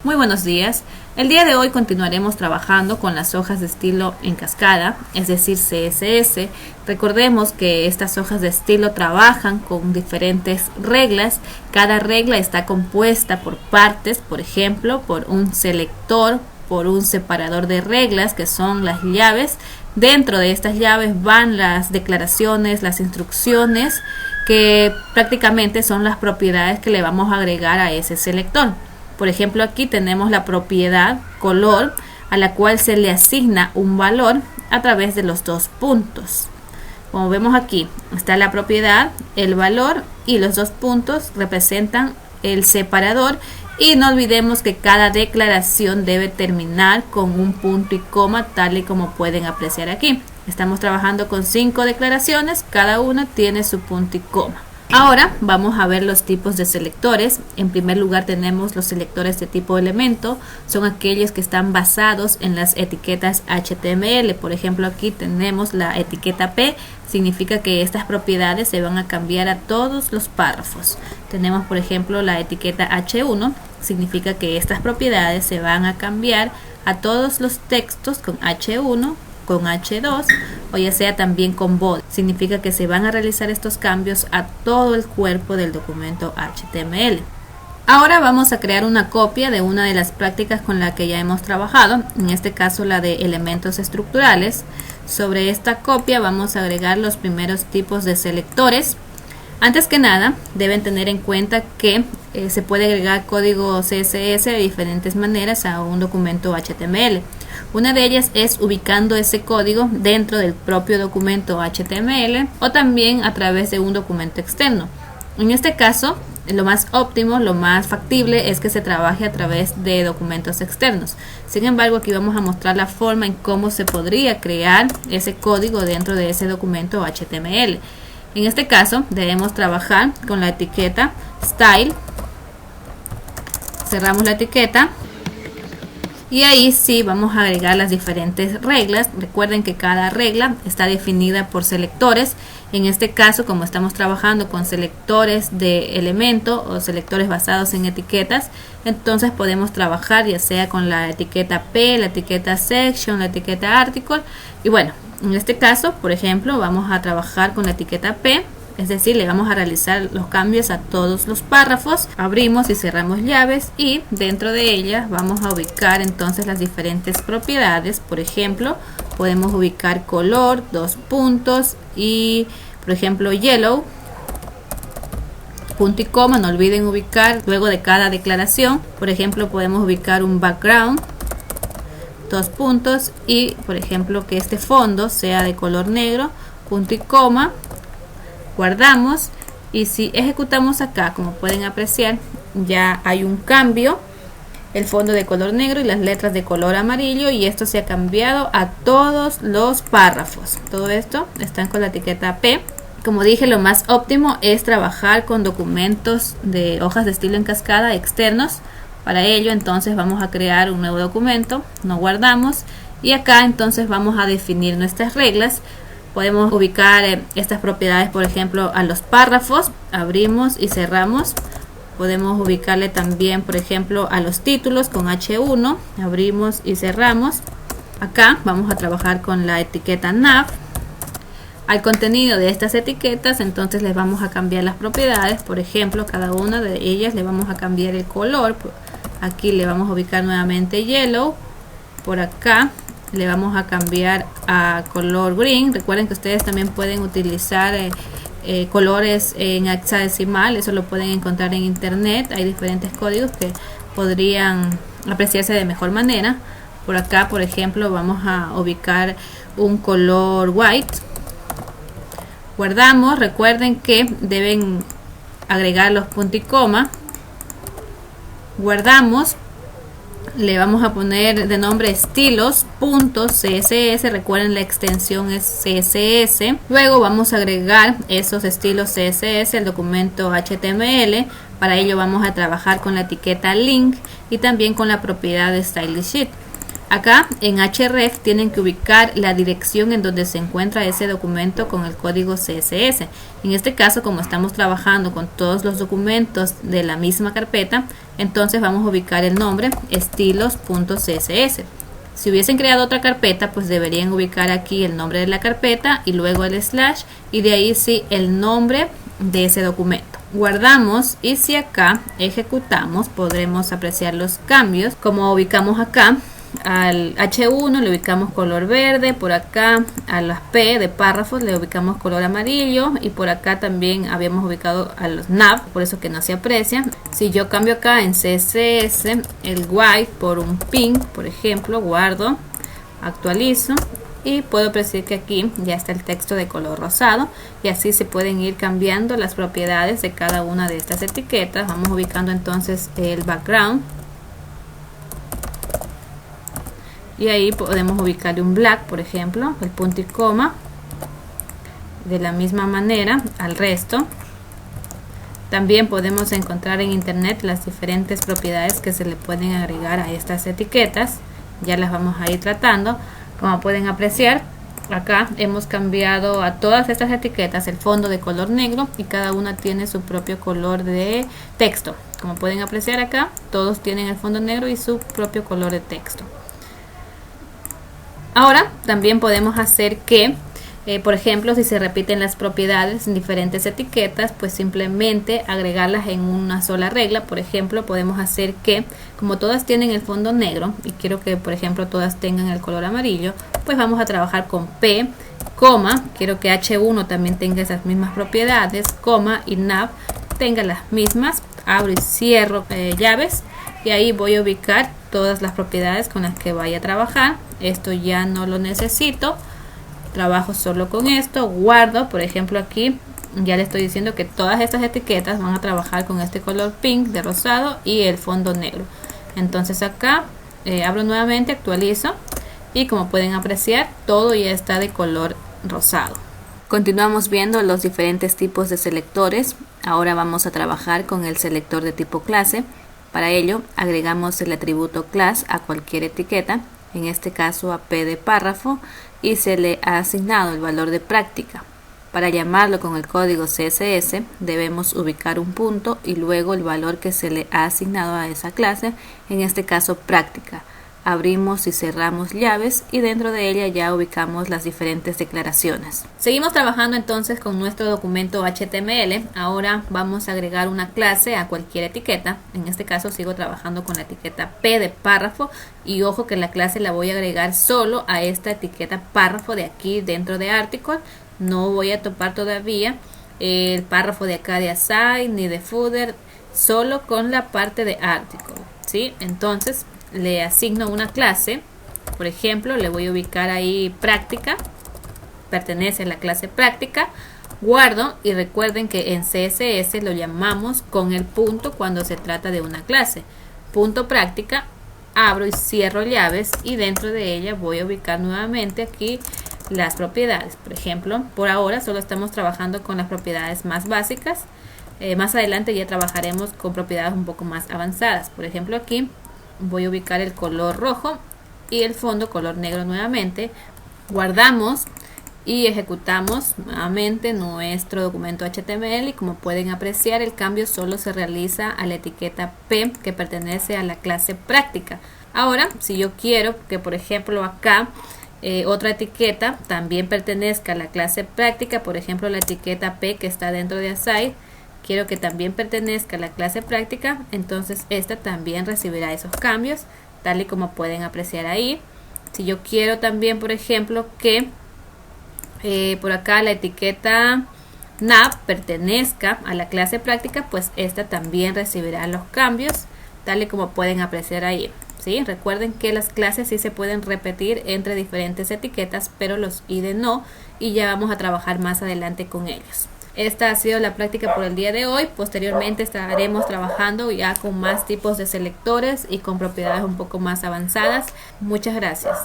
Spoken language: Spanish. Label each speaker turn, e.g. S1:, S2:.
S1: Muy buenos días. El día de hoy continuaremos trabajando con las hojas de estilo en cascada, es decir, CSS. Recordemos que estas hojas de estilo trabajan con diferentes reglas. Cada regla está compuesta por partes, por ejemplo, por un selector, por un separador de reglas, que son las llaves. Dentro de estas llaves van las declaraciones, las instrucciones, que prácticamente son las propiedades que le vamos a agregar a ese selector. Por ejemplo, aquí tenemos la propiedad color, a la cual se le asigna un valor a través de los dos puntos. Como vemos aquí, está la propiedad, el valor, y los dos puntos representan el separador. Y no olvidemos que cada declaración debe terminar con un punto y coma, tal y como pueden apreciar aquí. Estamos trabajando con 5 declaraciones, cada una tiene su punto y coma. Ahora vamos a ver los tipos de selectores. En primer lugar tenemos los selectores de tipo elemento. Son aquellos que están basados en las etiquetas HTML. Por ejemplo, aquí tenemos la etiqueta P. Significa que estas propiedades se van a cambiar a todos los párrafos. Tenemos, por ejemplo, la etiqueta H1. Significa que estas propiedades se van a cambiar a todos los textos con H1, con H2 o ya sea también con body. Significa que se van a realizar estos cambios a todo el cuerpo del documento HTML. Ahora vamos a crear una copia de una de las prácticas con la que ya hemos trabajado, en este caso la de elementos estructurales. Sobre esta copia vamos a agregar los primeros tipos de selectores. Antes que nada, deben tener en cuenta que se puede agregar código CSS de diferentes maneras a un documento HTML. Una de ellas es ubicando ese código dentro del propio documento HTML o también a través de un documento externo. En este caso, lo más óptimo, lo más factible es que se trabaje a través de documentos externos. Sin embargo, aquí vamos a mostrar la forma en cómo se podría crear ese código dentro de ese documento HTML. En este caso debemos trabajar con la etiqueta Style, cerramos la etiqueta y ahí sí vamos a agregar las diferentes reglas. Recuerden que cada regla está definida por selectores. En este caso, como estamos trabajando con selectores de elemento o selectores basados en etiquetas, entonces podemos trabajar ya sea con la etiqueta P, la etiqueta Section, la etiqueta Article. Y bueno, en este caso, por ejemplo, vamos a trabajar con la etiqueta P, es decir, le vamos a realizar los cambios a todos los párrafos. Abrimos y cerramos llaves y dentro de ellas vamos a ubicar entonces las diferentes propiedades. Por ejemplo, podemos ubicar color, dos puntos y, por ejemplo, yellow, punto y coma. No olviden ubicar luego de cada declaración. Por ejemplo, podemos ubicar un background, dos puntos y, por ejemplo, que este fondo sea de color negro, punto y coma. Guardamos y si ejecutamos acá, como pueden apreciar, ya hay un cambio. El fondo de color negro y las letras de color amarillo, y esto se ha cambiado a todos los párrafos. Todo esto están con la etiqueta P. Como dije, lo más óptimo es trabajar con documentos de hojas de estilo en cascada externos. Para ello entonces vamos a crear un nuevo documento, no guardamos y acá entonces vamos a definir nuestras reglas. Podemos ubicar estas propiedades, por ejemplo, a los párrafos. Abrimos y cerramos. Podemos ubicarle también, por ejemplo, a los títulos con H1. Abrimos y cerramos. Acá vamos a trabajar con la etiqueta nav. Al contenido de estas etiquetas, entonces les vamos a cambiar las propiedades. Por ejemplo, cada una de ellas le vamos a cambiar el color. Aquí le vamos a ubicar nuevamente yellow. Por acá le vamos a cambiar a color green. Recuerden que ustedes también pueden utilizar colores en hexadecimal. Eso lo pueden encontrar en internet. Hay diferentes códigos que podrían apreciarse de mejor manera. Por acá, por ejemplo, vamos a ubicar un color white. Guardamos. Recuerden que deben agregar los puntos y coma. Guardamos. Le vamos a poner de nombre estilos.css. Recuerden, la extensión es CSS. Luego vamos a agregar esos estilos CSS al documento HTML. Para ello vamos a trabajar con la etiqueta link y también con la propiedad de stylish sheet. Acá en href tienen que ubicar la dirección en donde se encuentra ese documento con el código CSS. En este caso, como estamos trabajando con todos los documentos de la misma carpeta, entonces vamos a ubicar el nombre estilos.css. Si hubiesen creado otra carpeta, pues deberían ubicar aquí el nombre de la carpeta y luego el slash y de ahí sí el nombre de ese documento. Guardamos y si acá ejecutamos podremos apreciar los cambios. Como ubicamos acá al H1 le ubicamos color verde, por acá a las P de párrafos le ubicamos color amarillo y por acá también habíamos ubicado a los nav, por eso que no se aprecia. Si yo cambio acá en CSS el white por un pink, por ejemplo, guardo, actualizo y puedo apreciar que aquí ya está el texto de color rosado y así se pueden ir cambiando las propiedades de cada una de estas etiquetas. Vamos ubicando entonces el background. Y ahí podemos ubicarle un black, por ejemplo, el punto y coma. De la misma manera al resto. También podemos encontrar en internet las diferentes propiedades que se le pueden agregar a estas etiquetas. Ya las vamos a ir tratando. Como pueden apreciar, acá hemos cambiado a todas estas etiquetas el fondo de color negro y cada una tiene su propio color de texto. Como pueden apreciar acá, todos tienen el fondo negro y su propio color de texto. Ahora también podemos hacer que, por ejemplo, si se repiten las propiedades en diferentes etiquetas, pues simplemente agregarlas en una sola regla. Por ejemplo, podemos hacer que, como todas tienen el fondo negro y quiero que, por ejemplo, todas tengan el color amarillo, pues vamos a trabajar con P, coma, quiero que H1 también tenga esas mismas propiedades, coma, y nav tenga las mismas, abro y cierro llaves y ahí voy a ubicar todas las propiedades con las que vaya a trabajar. Esto ya no lo necesito, trabajo solo con esto, guardo. Por ejemplo, aquí ya le estoy diciendo que todas estas etiquetas van a trabajar con este color pink de rosado y el fondo negro. Entonces acá abro nuevamente, actualizo y como pueden apreciar todo ya está de color rosado. Continuamos viendo los diferentes tipos de selectores. Ahora vamos a trabajar con el selector de tipo clase. Para ello agregamos el atributo class a cualquier etiqueta, en este caso a P de párrafo, y se le ha asignado el valor de práctica. Para llamarlo con el código CSS debemos ubicar un punto y luego el valor que se le ha asignado a esa clase, en este caso práctica. Abrimos y cerramos llaves y dentro de ella ya ubicamos las diferentes declaraciones. Seguimos trabajando entonces con nuestro documento HTML. Ahora vamos a agregar una clase a cualquier etiqueta. En este caso sigo trabajando con la etiqueta P de párrafo y ojo que la clase la voy a agregar solo a esta etiqueta párrafo de aquí dentro de article. No voy a topar todavía el párrafo de acá de aside ni de footer, solo con la parte de article, ¿sí? Entonces le asigno una clase, por ejemplo, le voy a ubicar ahí práctica, pertenece a la clase práctica, guardo y recuerden que en CSS lo llamamos con el punto cuando se trata de una clase. Punto práctica, abro y cierro llaves y dentro de ella voy a ubicar nuevamente aquí las propiedades. Por ejemplo, por ahora solo estamos trabajando con las propiedades más básicas. Más adelante ya trabajaremos con propiedades un poco más avanzadas. Por ejemplo, aquí voy a ubicar el color rojo y el fondo color negro nuevamente. Guardamos y ejecutamos nuevamente nuestro documento HTML y como pueden apreciar el cambio solo se realiza a la etiqueta P que pertenece a la clase práctica. Ahora si yo quiero que por ejemplo acá otra etiqueta también pertenezca a la clase práctica, por ejemplo la etiqueta P que está dentro de aside, quiero que también pertenezca a la clase práctica, entonces esta también recibirá esos cambios, tal y como pueden apreciar ahí. Si yo quiero también, por ejemplo, que por acá la etiqueta nav pertenezca a la clase práctica, pues esta también recibirá los cambios, tal y como pueden apreciar ahí. ¿Sí? Recuerden que las clases sí se pueden repetir entre diferentes etiquetas, pero los ID no, y ya vamos a trabajar más adelante con ellos. Esta ha sido la práctica por el día de hoy. Posteriormente estaremos trabajando ya con más tipos de selectores y con propiedades un poco más avanzadas. Muchas gracias.